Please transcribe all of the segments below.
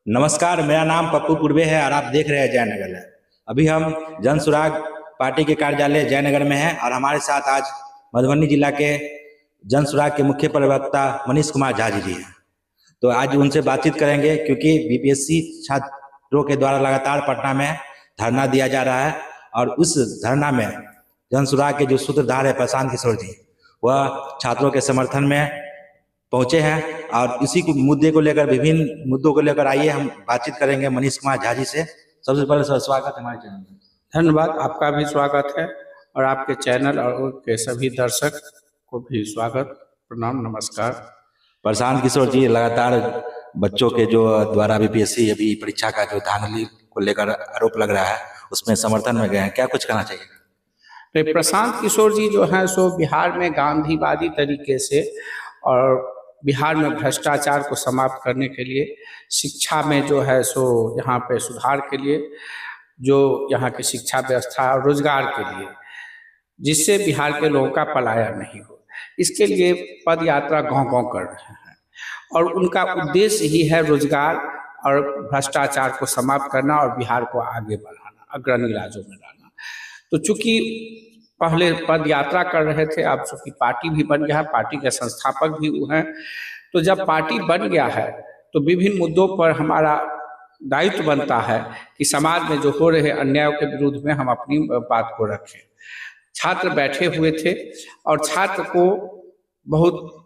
नमस्कार, मेरा नाम पप्पू पूर्वे है और आप देख रहे हैं जयनगर है। अभी हम जन सुराग पार्टी के कार्यालय जयनगर में हैं और हमारे साथ आज मधुबनी जिला के जन सुराग के मुख्य प्रवक्ता मनीष कुमार झा जी हैं। तो आज उनसे बातचीत करेंगे क्योंकि बीपीएससी छात्रों के द्वारा लगातार पटना में धरना दिया जा रहा है और उस धरना में जन सुराग के जो सूत्रधार है प्रशांत किशोर जी, वह छात्रों के समर्थन में पहुंचे हैं और इसी को मुद्दे को लेकर विभिन्न मुद्दों को लेकर आइए हम बातचीत करेंगे मनीष कुमार झा जी से। सबसे पहले सर स्वागत है हमारे चैनल में। धन्यवाद, आपका भी स्वागत है और आपके चैनल और के सभी दर्शक को भी स्वागत, प्रणाम, नमस्कार। प्रशांत किशोर जी, लगातार बच्चों के जो द्वारा बीपीएससी अभी परीक्षा का जो धांधली को लेकर आरोप लग रहा है उसमें समर्थन में गए हैं, क्या कुछ कहना चाहिए? तो प्रशांत किशोर जी जो हैं सो बिहार में गांधीवादी तरीके से और बिहार में भ्रष्टाचार को समाप्त करने के लिए, शिक्षा में जो है सो यहाँ पे सुधार के लिए, जो यहाँ की शिक्षा व्यवस्था और रोजगार के लिए, जिससे बिहार के लोगों का पलायन नहीं हो, इसके लिए पद यात्रा गांव-गांव कर रहे हैं और उनका उद्देश्य ही है रोजगार और भ्रष्टाचार को समाप्त करना और बिहार को आगे बढ़ाना, अग्रणी राज्यों में लाना। तो चूंकि पहले पद यात्रा कर रहे थे, अब चूंकि पार्टी भी बन गया है, पार्टी के संस्थापक भी वो हैं, तो जब पार्टी बन गया है तो विभिन्न मुद्दों पर हमारा दायित्व बनता है कि समाज में जो हो रहे अन्याय के विरुद्ध में हम अपनी बात को रखें। छात्र बैठे हुए थे और छात्र को बहुत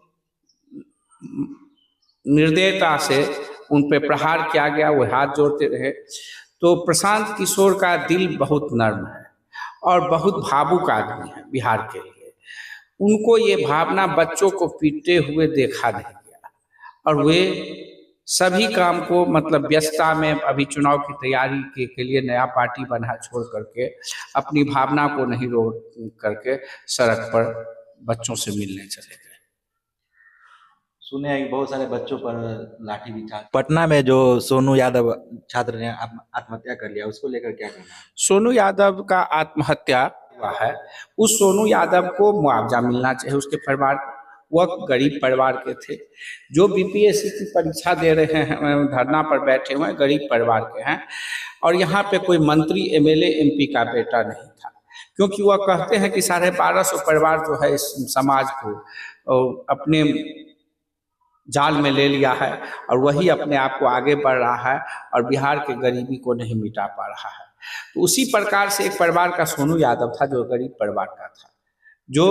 निर्दयता से उन पे प्रहार किया गया, वो हाथ जोड़ते रहे। तो प्रशांत किशोर का दिल बहुत नर्म है और बहुत भावुक आदमी है बिहार के लिए। उनको ये भावना बच्चों को पीटते हुए देखा नहीं गया और वे सभी काम को मतलब व्यस्तता में अभी चुनाव की तैयारी के लिए नया पार्टी बना छोड़ करके अपनी भावना को नहीं रोक करके सड़क पर बच्चों से मिलने चले गए। सुने हैं कि बहुत सारे बच्चों पर लाठी भी था। पटना में जो सोनू यादव छात्र ने आत्महत्या कर लिया, उसको लेकर क्या कहना है? सोनू यादव का आत्महत्या हुआ है, उस सोनू यादव को मुआवजा मिलना चाहिए उसके परिवार को। वह गरीब परिवार के थे, जो बीपीएससी की परीक्षा दे रहे हैं, धरना पर बैठे हुए गरीब परिवार के हैं और यहाँ पे कोई मंत्री, एमएलए, एमपी का बेटा नहीं था, क्योंकि वह कहते हैं कि 1250 परिवार जो है इस समाज को अपने जाल में ले लिया है और वही अपने आप को आगे बढ़ रहा है और बिहार के गरीबी को नहीं मिटा पा रहा है। तो उसी प्रकार से एक परिवार का सोनू यादव था जो गरीब परिवार का था, जो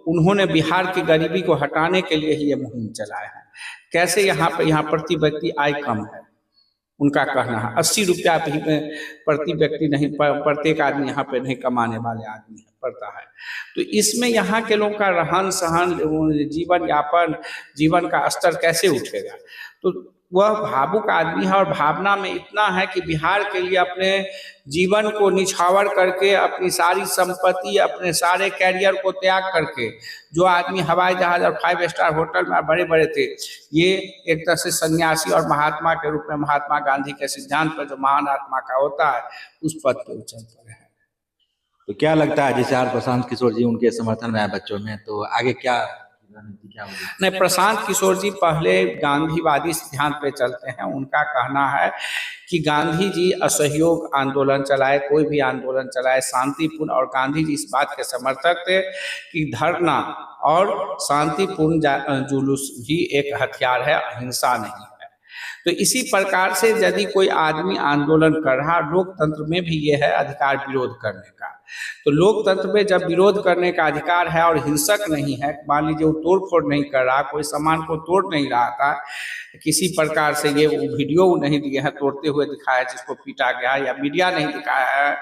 उन्होंने बिहार की गरीबी को हटाने के लिए ही ये मुहिम चलाया है। कैसे यहाँ प्रति व्यक्ति आय कम है, उनका कहना है 80 रुपया भी प्रति व्यक्ति नहीं, प्रत्येक आदमी यहाँ पे नहीं कमाने वाले आदमी पड़ता है। तो इसमें यहाँ के लोगों का रहन सहन, जीवन यापन, जीवन का स्तर कैसे उठेगा? तो वह भावुक आदमी है और भावना में इतना है कि बिहार के लिए अपने जीवन को निछावर करके, अपनी सारी संपत्ति, अपने सारे कैरियर को त्याग करके, जो आदमी हवाई जहाज और 5 स्टार होटल में बड़े बड़े थे, ये एक तरह से सन्यासी और महात्मा के रूप में महात्मा गांधी के सिद्धांत पर जो महान आत्मा का होता है उस पद पे उछल पड़े हैं। तो क्या लगता है जैसे आज प्रशांत किशोर जी उनके समर्थन में आए बच्चों में, तो आगे क्या होगी? नहीं, प्रशांत किशोर जी पहले गांधीवादी सिद्धांत पे चलते हैं। उनका कहना है कि गांधी जी असहयोग आंदोलन चलाए, कोई भी आंदोलन चलाए शांतिपूर्ण, और गांधी जी इस बात के समर्थक थे कि धरना और शांतिपूर्ण जुलूस भी एक हथियार है, अहिंसा नहीं है। तो इसी प्रकार से यदि कोई आदमी आंदोलन कर रहा, लोकतंत्र में भी ये है अधिकार विरोध करने का, तो लोकतंत्र में जब विरोध करने का अधिकार है और हिंसक नहीं है, मान लीजिए वो तोड़ फोड़ नहीं कर रहा, कोई सामान को तोड़ नहीं रहा था, किसी प्रकार से ये वीडियो नहीं दिए हैं तोड़ते हुए दिखाया जिसको पीटा गया, या मीडिया नहीं दिखाया है,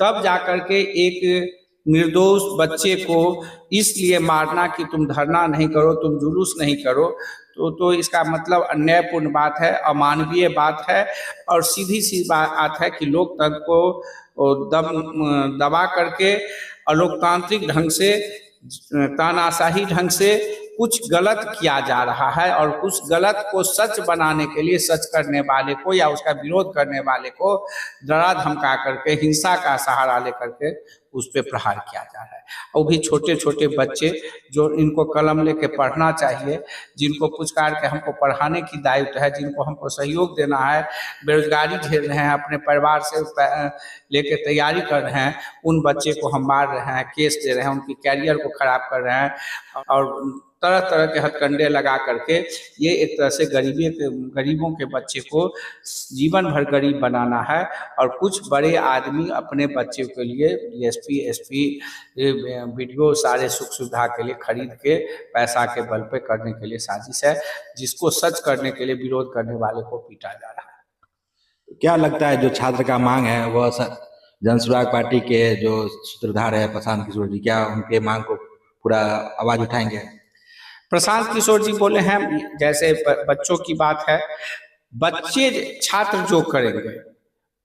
तब जाकर के एक निर्दोष बच्चे को इसलिए मारना कि तुम धरना नहीं करो, तुम जुलूस नहीं करो, तो इसका मतलब अन्यायपूर्ण बात है, अमानवीय बात है और सीधी सी बात है कि लोकतंत्र को दबा करके अलोकतांत्रिक ढंग से, तानाशाही ढंग से कुछ गलत किया जा रहा है और उस गलत को सच बनाने के लिए सच करने वाले को या उसका विरोध करने वाले को डरा धमका करके हिंसा का सहारा लेकर के उस पर प्रहार किया जा रहा है। वो भी छोटे छोटे बच्चे जो इनको कलम लेके पढ़ना चाहिए, जिनको पुचकार के हमको पढ़ाने की दायित्व है, जिनको हमको सहयोग देना है, बेरोजगारी झेल रहे हैं, अपने परिवार से लेके तैयारी कर रहे हैं, उन बच्चे को हम मार रहे हैं, केस दे रहे हैं, उनकी कैरियर को खराब कर रहे हैं और तरह तरह के हथकंडे लगा करके ये एक तरह से गरीबों के बच्चे को जीवन भर गरीब बनाना है। और कुछ बड़े आदमी अपने बच्चे के लिए डीएसपी एसपी वीडियो सारे सुख सुविधा के लिए खरीद के पैसा के बल पे करने के लिए साजिश है, जिसको सच करने के लिए विरोध करने वाले को पीटा जा रहा है। क्या लगता है जो छात्र का मांग है वह जनसुराग पार्टी के जो सूत्रधार है प्रशांत किशोर जी, क्या उनके मांग को पूरा आवाज उठाएंगे? प्रशांत किशोर जी बोले हैं, जैसे बच्चों की बात है, बच्चे छात्र जो करेंगे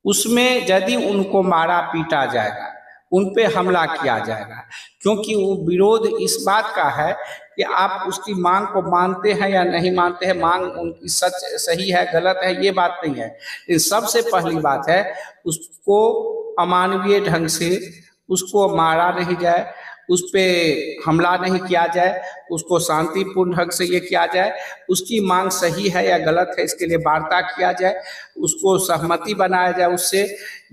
उसमें यदि उनको मारा पीटा जाएगा, उन पे हमला किया जाएगा, क्योंकि वो विरोध इस बात का है कि आप उसकी मांग को मानते हैं या नहीं मानते हैं, मांग उनकी सच सही है गलत है ये बात नहीं है। लेकिन सबसे पहली बात है उसको अमानवीय ढंग से उसको मारा नहीं जाए, उस पर हमला नहीं किया जाए, उसको शांतिपूर्ण ढंग से ये किया जाए, उसकी मांग सही है या गलत है इसके लिए वार्ता किया जाए, उसको सहमति बनाया जाए उससे।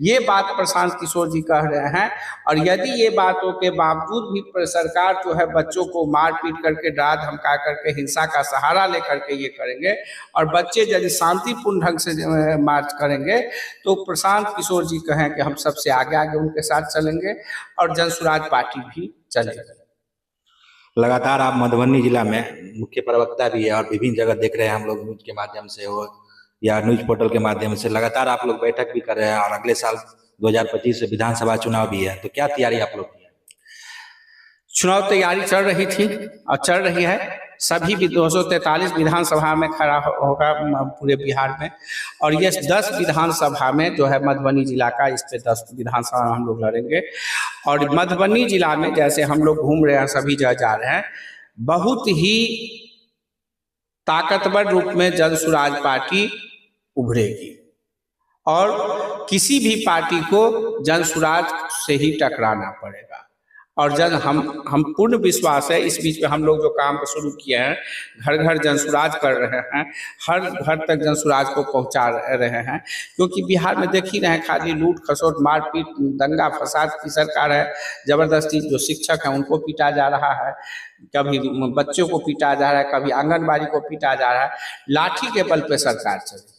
ये बात प्रशांत किशोर जी कह रहे हैं। और यदि ये बातों के बावजूद भी सरकार जो है बच्चों को मार पीट करके डरा धमका करके हिंसा का सहारा लेकर के ये करेंगे और बच्चे यदि शांतिपूर्ण ढंग से मार्च करेंगे तो प्रशांत किशोर जी कहें कि हम सबसे आगे आगे उनके साथ चलेंगे और जनसुराज पार्टी भी चलेगी। लगातार आप मधुबनी जिला में मुख्य प्रवक्ता भी है और विभिन्न जगह देख रहे हैं हम लोग न्यूज के माध्यम से हो या न्यूज पोर्टल के माध्यम से, लगातार आप लोग बैठक भी कर रहे हैं और अगले साल 2025 से विधानसभा चुनाव भी है, तो क्या तैयारी आप लोग की है? चुनाव तैयारी चल रही थी और चल रही है। सभी भी 243 विधानसभा में खड़ा होगा पूरे बिहार में, और ये 10 विधानसभा में जो है मधुबनी जिला का, इस पे 10 विधानसभा में हम लोग लड़ेंगे। और मधुबनी जिला में जैसे हम लोग घूम रहे हैं, सभी जगह जा रहे हैं, बहुत ही ताकतवर रूप में जनसुराज पार्टी उभरेगी और किसी भी पार्टी को जनसुराज से ही टकराना पड़ेगा। और हम पूर्ण विश्वास है, इस बीच में हम लोग जो काम को शुरू किए हैं, घर घर जनसुराज कर रहे हैं, हर घर तक जनसुराज को पहुंचा रहे हैं, क्योंकि बिहार में देख ही रहे हैं खाली लूट खसोट मारपीट दंगा फसाद की सरकार है। जबरदस्ती जो शिक्षक हैं उनको पीटा जा रहा है, कभी बच्चों को पीटा जा रहा है, कभी आंगनबाड़ी को पीटा जा रहा है, लाठी के बल पे सरकार चल रही है।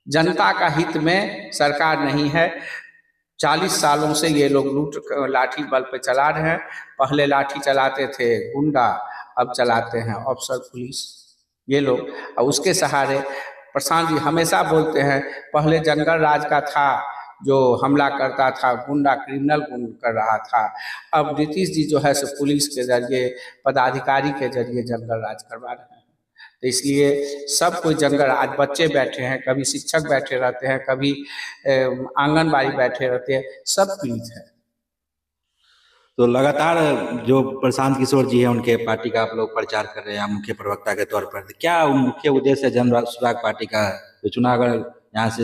जनता का हित में सरकार नहीं है। 40 सालों से ये लोग लूट लाठी बल पे चला रहे हैं। पहले लाठी चलाते थे गुंडा, अब चलाते हैं अफसर पुलिस ये लोग, और उसके सहारे प्रशांत जी हमेशा बोलते हैं पहले जंगल राज का था, जो हमला करता था गुंडा क्रिमिनल कर रहा था, अब नीतीश जी जो है सो पुलिस के जरिए पदाधिकारी के जरिए जंगल राज करवा रहे हैं। तो इसलिए सब कोई जंगल, आज बच्चे बैठे हैं, कभी शिक्षक बैठे रहते हैं, कभी आंगनबाड़ी बैठे रहते हैं, सब पीड़ित है। तो लगातार जो प्रशांत किशोर जी है उनके पार्टी का आप लोग प्रचार कर रहे हैं मुख्य प्रवक्ता के तौर पर, क्या मुख्य उद्देश्य है जनसुराग पार्टी का? जो चुनाव अगर यहाँ से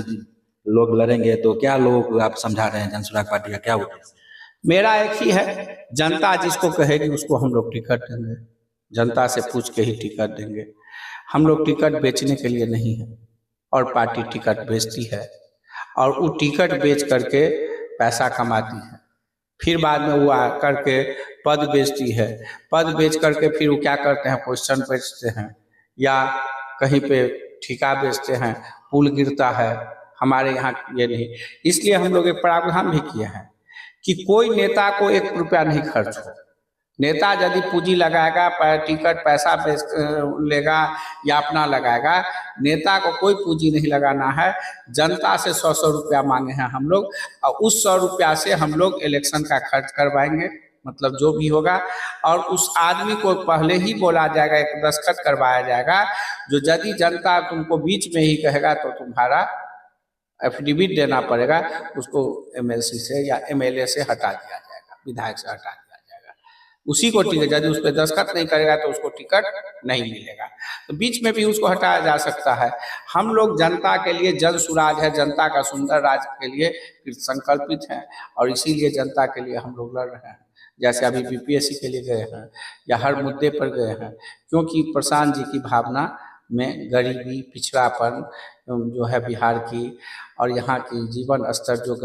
लोग लड़ेंगे तो क्या लोग आप समझा रहे हैं जनसुराग पार्टी का क्या उद्देश्य? मेरा एक ही है, जनता जिसको कहेगी उसको हम लोग टिकट देंगे, जनता से पूछ के ही टिकट देंगे। हम लोग टिकट बेचने के लिए नहीं है, और पार्टी टिकट बेचती है और वो टिकट बेच करके पैसा कमाती है, फिर बाद में वो करके पद बेचती है, पद बेच करके फिर वो क्या करते हैं, पोजीशन बेचते हैं या कहीं पे ठेका बेचते हैं, पुल गिरता है। हमारे यहाँ ये नहीं, इसलिए हम लोग एक प्रावधान भी किए हैं कि कोई नेता को 1 रुपया नहीं खर्च हो। नेता यदि पूंजी लगाएगा, टिकट पैसा लेगा या अपना लगाएगा, नेता को कोई पूंजी नहीं लगाना है। जनता से 100-100 रुपया मांगे हैं हम लोग, और उस 100 रुपया से हम लोग इलेक्शन का खर्च करवाएंगे, मतलब जो भी होगा। और उस आदमी को पहले ही बोला जाएगा, एक दस्तखत करवाया जाएगा, जो यदि जनता तुमको बीच में ही कहेगा तो तुम्हारा एफिडेविट देना पड़ेगा, उसको एमएलसी से या एमएलए से हटा दिया जाएगा, विधायक से हटा दिया जाएगा। उसी को टिकट, यदि उस पर दस्तखत नहीं करेगा तो उसको टिकट नहीं मिलेगा। तो बीच में भी उसको हटाया जा सकता है। हम लोग जनता के लिए, जन सुराज है, जनता का सुंदर राज्य के लिए संकल्पित हैं और इसीलिए जनता के लिए हम लोग लड़ रहे हैं। जैसे अभी बीपीएससी के लिए गए हैं या हर मुद्दे पर गए हैं, क्योंकि प्रशांत जी की भावना में गरीबी, पिछड़ापन जो है बिहार की, और यहाँ की जीवन स्तर जो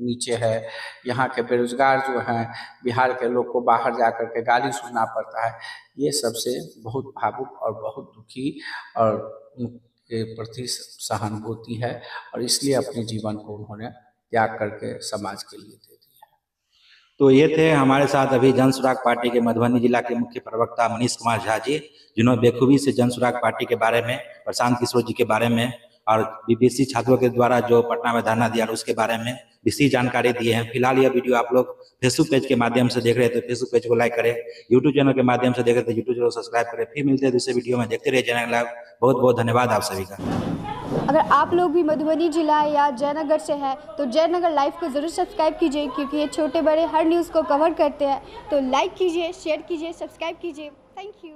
नीचे है, यहाँ के बेरोजगार जो हैं, बिहार के लोग को बाहर जा कर के गाली सुनना पड़ता है, ये सबसे बहुत भावुक और बहुत दुखी और उनके प्रति सहानुभूति है, और इसलिए अपने जीवन को उन्होंने त्याग करके समाज के लिए दे दिया। तो ये थे हमारे साथ अभी जन सुराग पार्टी के मधुबनी जिला के मुख्य प्रवक्ता मनीष कुमार झा जी, जिन्होंने बेखूबी से जन सुराग पार्टी के बारे में, प्रशांत किशोर जी के बारे में और बीपीएससी छात्रों के द्वारा जो पटना में धरना दिया उसके बारे में विशेष जानकारी दिए हैं। फिलहाल यह वीडियो आप लोग फेसबुक पेज के माध्यम से देख रहे थे, फेसबुक पेज को लाइक करें, यूट्यूब चैनल के माध्यम से देख रहे थे, यूट्यूब चैनल को सब्सक्राइब करें। फिर मिलते हैं दूसरे वीडियो में, देखते रहिए जयनगर लाइव। बहुत बहुत धन्यवाद आप सभी का। अगर आप लोग भी मधुबनी जिला या जयनगर से हैं तो जयनगर लाइव को ज़रूर सब्सक्राइब कीजिए, क्योंकि ये छोटे बड़े हर न्यूज़ को कवर करते हैं। तो लाइक कीजिए, शेयर कीजिए, सब्सक्राइब कीजिए। Thank you.